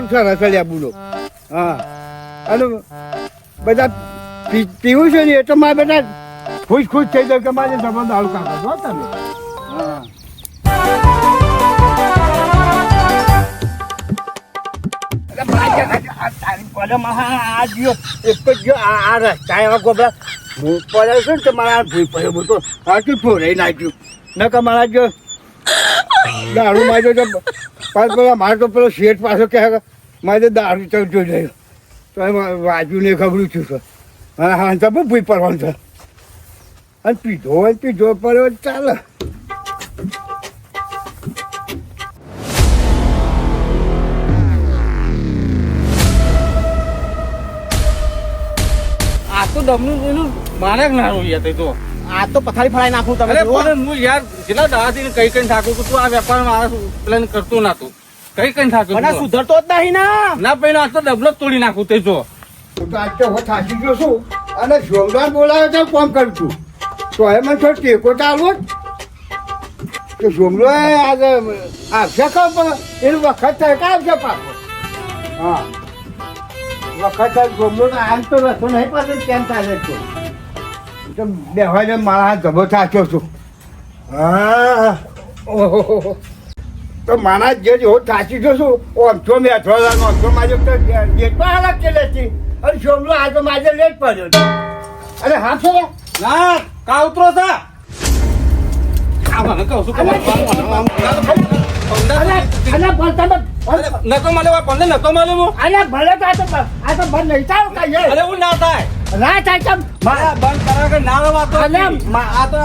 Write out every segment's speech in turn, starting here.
દારૂ છે રસલિયા બોલો. હા અને બધા પીવું છે ને એ તો મારે બધા ખુશ થઈ જાય કે મારે તમે દારૂ કાઢો છો તમે. હા આ રસ્તા એવા ગોબરા ભૂત પડે છે ને તમારા ભૂત પડ્યો બધો આટલું ફોરાઈ નાખ્યું ન કે મારા જો દારૂ માર્યો તો પાછ પેલા મારે તો પેલો શેઠ પાછો કહે મારે દારૂ ચડતો રહ્યો તો વાજુ ને ખબરું છું સર હા હા તો બહુ ભૂઈ પડવાનું છે અને પીધો પડ્યો ચાલે. આ તો દમનું એનું મારે ના યાર તો આ તો પથારી ફળાઈ નાખું તમે. અરે પણ હું યાર જેટલા દાદાથી કઈ થાકું તું આ વેપાર મારા પ્લાન કરતો ના તું કઈ થાકું મને સુધરતો જ નહીં ના પહેલા આ તો ડબલો તોડી નાખું તે જો આજ તો હું થાકી ગયો છું અને જોરદાર બોલાવે તો કોમ કરું છું તો એમાં થોડો ટેકો ચાલવો તો જોમલો આજે આવશે ખબર એનું વખત થાય કે આવશે પાછો. હા વખત થાય જોમલો આમ તો રસ્તો નહીં પાછો કેમ ચાલે છે તો બેવાને મારા હાથ ધબો થાક્યો છું. હા ઓહો તો મારા જે હું થાકી ગયો છું ઓમથો મેં અથડાનો ઓમથો મારે ગેટમાં હાલત કે લેતી અને જોમલો આજે મારે લેટ પડ્યો અરે હા છે ના કાવતરો થા આ મને કહું છું નતો મળે પંદર નતો મળે હું અરે ભલે તો આ તો બંધ નહીં થાય કઈ અરે હું ના થાય ના થાય કેમ બંધ કરવા કે ના વાતો આ તો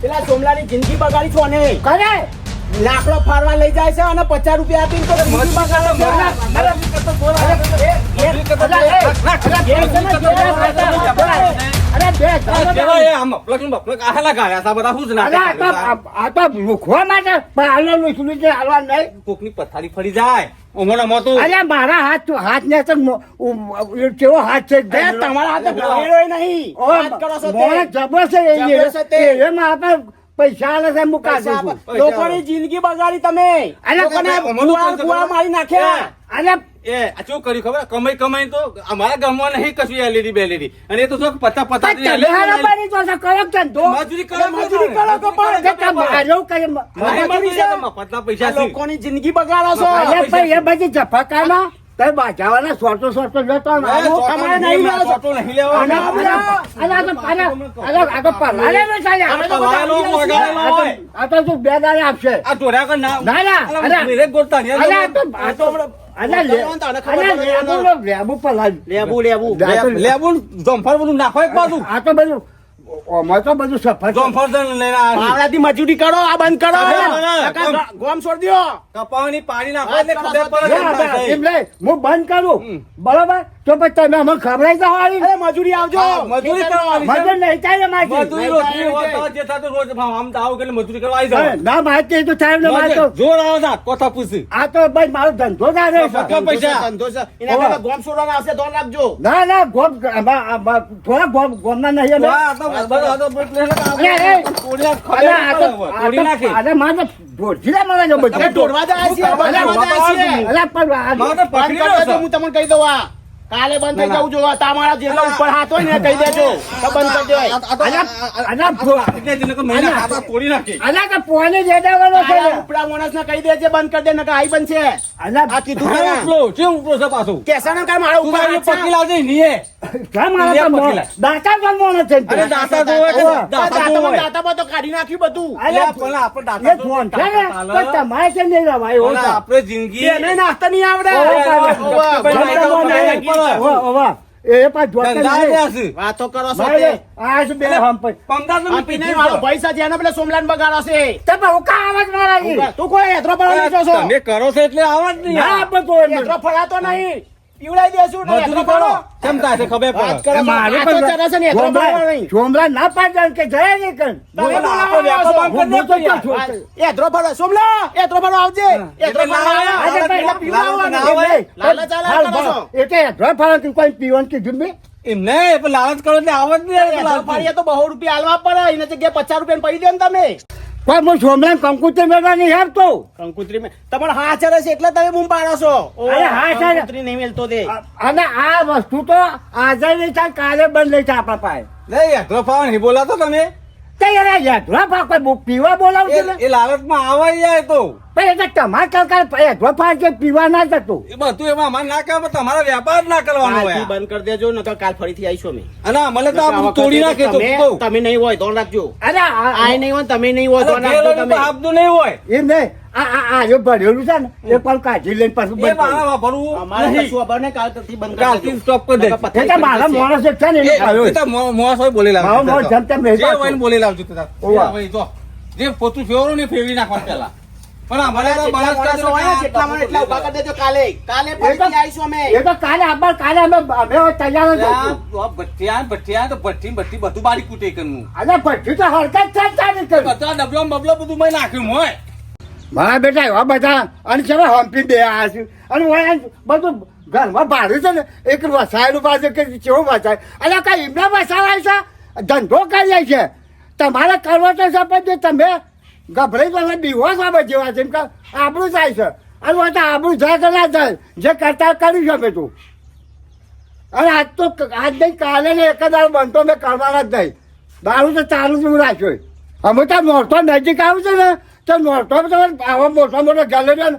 પેલા સોમલાની જિંદગી બગાડી છો ને કરે લાકડો ફાડવા લઈ જાય છે અને 50 રૂપિયા આપીને તો જિંદગી કોકની પથારી ફરી જાય ઓમણા મોતો અરે મારા હાથ ને તો કેવો હાથ છે તમારા હાથે ભરેલો નહીં વાત કરો છો જબર છે એમાં આપણે પૈસા આલે છે મુકા દઈશું લોકોની જિંદગી બગાડી તમે લોકોને કુવા મારી નાખ્યા અને એ આ શું કર્યું ખબર કમાઈ તો અમારા ગામમાં નહીં કશું એલઈડી બેલઈડી અને એ તો જો પતા પૈસા લોકોની જિંદગી બગાડો છો એ બધી જફાકામાં તમે બાજાવાના સોટો જતો આ તો તું બે દાડે આપશે આ ટોરા લેબુ પલાવી લેબુ જમફર બધું નાખો એક બાજુ આ તો બધું અમારે તો બધું સફર જમફર લઈને આવડાથી મજૂરી કરો આ બંધ કરો ગોમ છોડી દો કપાવાની પાણી નાખો એટલે ખબર પડે એમ લે હું બંધ કરું બરોબર તો પછી તમે અમને ખબરાઈ જવાની મજૂરી આવજો મજૂરી કરવાની મજૂર નહીં થાય મારી મજૂરી રોટલી હોય તો જે થતું રોજ આમ તો આવું કે મજૂરી કરવા આવી જાવ ના મારે તો થાય ને મારે તો જોર આવો તા કોથા પૂછી આ તો ભાઈ મારો ધંધો ના રહે પૈસા ધંધો છે એના કરતા ગોમ છોડવાના આવશે ધોન રાખજો ના ગોમ થોડા ગોમ ના નહીં અરે મારે ઢોરજીલા મને જો બધું દોડવા જાય છે હું તમને કહી દઉં આ કાલે બંધ થઈ જવું જોઈએ તમારા જેટલા ઉપર હાથ હોય ને કહી દેજો તો બંધ કરી દો ઉપડા માણસ ને કહી દેજે બંધ કરી દે ને આઈ બંધ છે આ કીધું કેસાનો કામ મારા ઉપર પકડી લાવજે નીએ દાતા જન્મવાનો છે દાતામાં તો કાઢી નાખ્યું બધું તમારે કેમ નહીં રવાય આપણે જિંદગી એને નાસ્તા નહીં આવડે વાતો કરો છો પૈસા છે એને પેલા સોમલાન બગાડો છે તું કોઈ હેતરો પડવાનો છો તમે કરો છો એટલે આવા જ નહીં હેતરો ફળાતો નહીં પીવડાઈ દેશું કેમ થાય છે ખબર પડે સોમલા ના પાડે કે જય નહીં કર હેતરો ફળો સોમલા હેતરો ફળો આવજે હેતરો કોઈ પીવાનું કીધું મેં એમ નહીં પણ લાલચ કરો એટલે આવત નહીં તો 100 રૂપિયા હાલવા પડે એના જગ્યાએ 50 રૂપિયા પડી દે ને તમે કોઈ હું સોમલામ કંકુતરી મેળવા નહીં આપતો. કંકુત્રી મેં તમારે હા ચલે છે એટલે તમે બૂમ પાડો છો. અરે હા ચલે. કંકુત્રી નહીં મેલતો તે. અને આ વસ્તુ તો આજે નહીં થાય કાલે બંધ નહીં થાય આપણા પાસે. નહીં યાત્રા ફાવા નહીં બોલાતો તમે તે યાર યાદવા પા કોઈ પીવા બોલાવું છે ને એ લાલચમાં આવાય જાય તો પણ એટલે તમારે કાલ યાદવા પા કે પીવા ના જતું. એ બધું એમાં અમારે ના કરવા તમારા વેપાર ના કરવાનો કાલથી હોય બંધ કરી દેજો નકર કાલ ફરીથી આવીશું અમે. અને અમને તો આ બધું તોડી નાખે તો કહું. તમે નહીં હોય તો રાખજો. અરે આ નહીં હોય તમે નહીં હોય તો અરે રાખજો ઘેર તમે. આપતું નહીં હોય એ નહીં આ જો ભરેલું છે ને એ પણ કાઢી લઈને પાછું એ બંધ મારા કર્યું. વાપરવું અમારે નહીં. કશું ખબર નહીં કાલથી બંધ કરી કાલથી દેજો. સ્ટોપ કરી દેજો. નકર પથારી એટલે મારા કરી માણસ એક છે ને એને એ ખાયો. તો મોસ હોય બોલી લાવજો. મારો મોસ જેમ તેમ નહીં જે પાછો. હોય ને બોલી લાવજો તો તાર. ઓવા. એ ભાઈ જો. જે પોતું ફેરવું ને ફેરવી નાખવાનું પેલા પણ અમારે તો જેટલા બળાત્કાર માણસો હોય ને, જેટલા માણસો એટલા ઉભા કરી દેજો કાલે. કાલે એ ફરીથી તો- આવીશું અમે. એ તો કાલે કાલે અમે તૈયાર જ હતું. ભઠ્ઠિયા તો ભઠ્ઠી બધું બારી કૂટે કરવું અને પછી તો હરકત થાય ચાલી કરી. બધા ડબલો બબલો બધું મેં નાખ્યું હોય મારા બેટા એવા બધા અને ચલો હમ્પી બે આ છે અને ઓય બધું ઘરમાં ભાડું છે ને એક વસાયેલું પાસે કે કેવું વસાય અને કઈ એમના વસાવાય છે ધંધો કરીએ છે તમારે કરવો તો છે પણ જો તમે ગભરાઈ તમે દિવસ આવે જેવા છે એમ કે આબરું જાય છે અને ઓય તો આબરું જાય કે ના જાય જે કરતા કરી શકે તું અને આજ નહીં કાલે ને એક જ દાડો બનતો મેં કરવાના જ નહીં દારૂ તો ચાલુ જ હું રાખ્યો અમે તો નોરતો નજીક આવ્યું છે ને તો નોરતો આવા મોટા મોટા ગેલેરી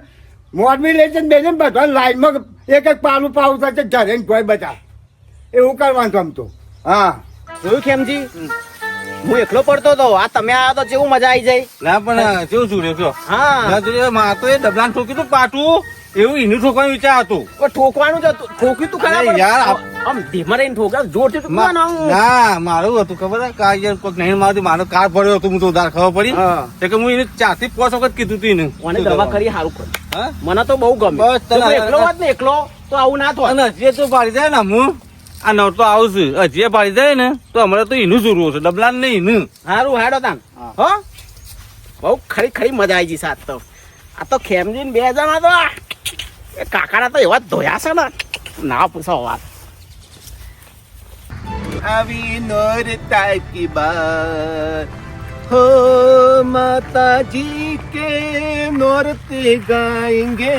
મોરબી લઈ જઈને બેસીને બધા લાઈનમાં એક એક પાલું પાવું થશે ઘરે જોઈ બધા એવું કરવાનું તમતું હા જોયું ખેમજી હું એકલો પડતો હતો આ તમે આવ્યા તો જેવું મજા આવી જાય. ના પણ કેવું છું રહ્યો હા માં તો એ ડબલાને ઠોક્યું તું પાટું એવું એનું ઠોકવાનું વિચાર હતું પણ ઠોકવાનું જ હતું. ઠોક્યું તું ખરા અરે પણ યાર, આમ ધીમા રહીને ઠોકા જોરથી ઠોકવાનું આમ. ના મારું હતું ખબર હે કાર યાર કોઈક નહીં મારતું મારો કાર પડ્યો હતો હું તો ઉધાર ખબર પડી હા. તો કે હું એને 4 થી 5 વખત કીધું તું એને મને દવા કરી સારું કર્યું. હા? મને તો બહુ ગમે. બસ તને- જો હું એકલો હોત ને એકલો તો આવું ના થાત. અને હજી તો પાડી જાય ને હું આ નવ તો આવું છું હજી પાડી જાય ને તો હમણાં તો એનું જરૂર છે ડબલા નહીં એનું હારું હેડો તાન હો બહુ ખરી ખરી મજા આવી ગઈ સાત તો આ તો ખેમજી ને બે જણા તો એ કાકાના તો એવા જ ધોયા છે ને ના પૂછો વાત આવી नौरता की बात हो माताजी के नौरते गाएंगे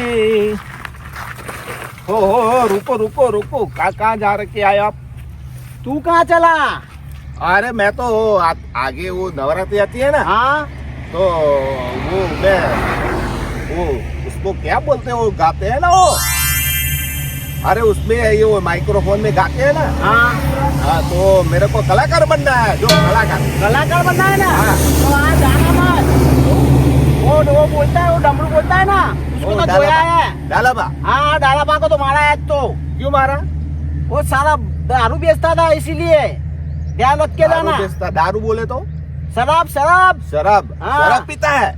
हो रुको रुको रुको कहाँ जा रखे आए आप તું कहाँ चला अरे मैं तो आगे वो नवरात्रि आती है ना हाँ तो वो मैं वो उसको क्या बोलते हैं वो गाते हैं ना वो अरे उसमें ये वो माइक्रोफोन में गाते हैं ना हाँ हाँ तो मेरे को कलाकार बनना है जो कलाकार कलाकार बनना है ना हाँ। तो वहाँ जाना मत वो बोलता है वो डमरू बोलता है ना उसको तो धोया है डालाबा हाँ डालाबा को तो मारा है तो क्यों मारा वो सारा दारू बेचता था इसीलिए ध्यान रख के दारू जाना बेचता दारू बोले तो शराब शराब शराब हाँ। शराब पीता है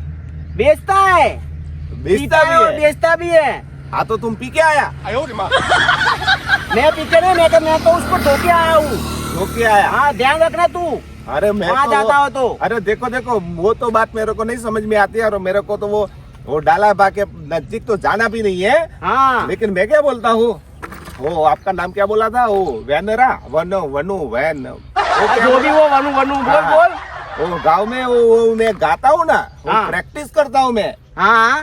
बेचता है बेचता पीता है और भी है बेचता भी है हाँ तो तुम पी के आया मैं पीछे नहीं मैं तो उसको धोके आया हूँ होके आया हाँ ध्यान रखना तू अरे मैं वहाँ तो जाता हो तो अरे देखो देखो वो तो बात मेरे को नहीं समझ में आती है और मेरे को तो वो डालाबा के नजदीक तो जाना भी नहीं है हाँ लेकिन मैं क्या बोलता हूँ वो आपका नाम क्या बोला था वो वैनरा वनु वनु वैन वो क्या जो भी वो वनु वनु बोल हाँ। बोल वो गांव में वो मैं गाता हूँ ना हाँ। प्रैक्टिस करता हूँ मैं हाँ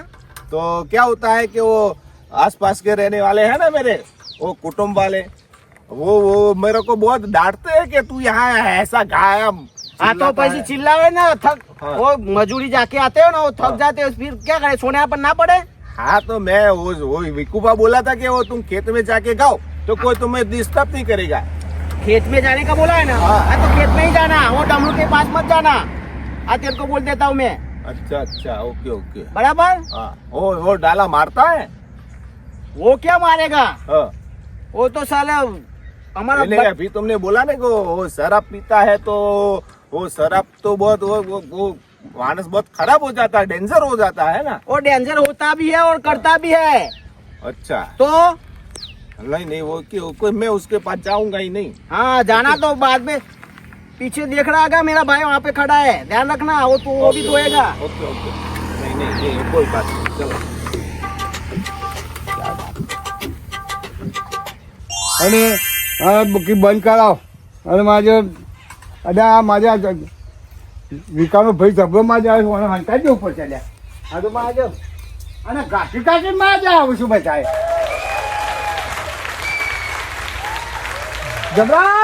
तो क्या होता है कि वो आसपास के रहने वाले हैं ना मेरे वो कुटुंब वाले वो मेरे को बहुत डांटते हैं कि तू यहाँ ऐसा गाया हाँ तो पैसे चिल्लावे ना थक हाँ। वो मजूरी जाके आते हो ना वो थक हाँ। जाते हो फिर क्या करे सोने पर ना पड़े हाँ तो मैं वो विकुबा बोला था कि वो तुम खेत में जाके गाओ तो कोई तुम्हें डिस्टर्ब नहीं करेगा खेत में जाने का बोला है ना हाँ। हाँ तो खेत में ही जाना वो डमरू के पास मत जाना आज तेरे को बोल देता हूँ मैं अच्छा अच्छा ओके ओके बराबर हाँ वो डाला मारता है वो क्या मारेगा हाँ वो तो साला हमारा नहीं, अभी तुमने बोला ना कि वो शराब पीता है तो वो शराब तो बहुत वो मानस बहुत खराब हो जाता है डेंजर हो जाता है ना वो डेंजर होता भी है और करता भी है अच्छा तो नहीं नहीं वो क्यों कोई मैं उसके पास जाऊंगा ही नहीं हाँ जाना तो बाद में पीछे देख रहा है मेरा भाई वहाँ पे खड़ा है ध्यान रखना वो तो वो भी धोएगा ओके ओके नहीं नहीं नहीं कोई बात नहीं चलो અને આ બુકી બંધ કરાવો અને મારે અરે આ મારે વિકાનો ભાઈ જબરોમાં જ આવે છે અને હંતા જ ઉપર ચાલ્યા આ તો માં જ અને ઘાટી કાઢી માં જ આવું છું બધા જબરા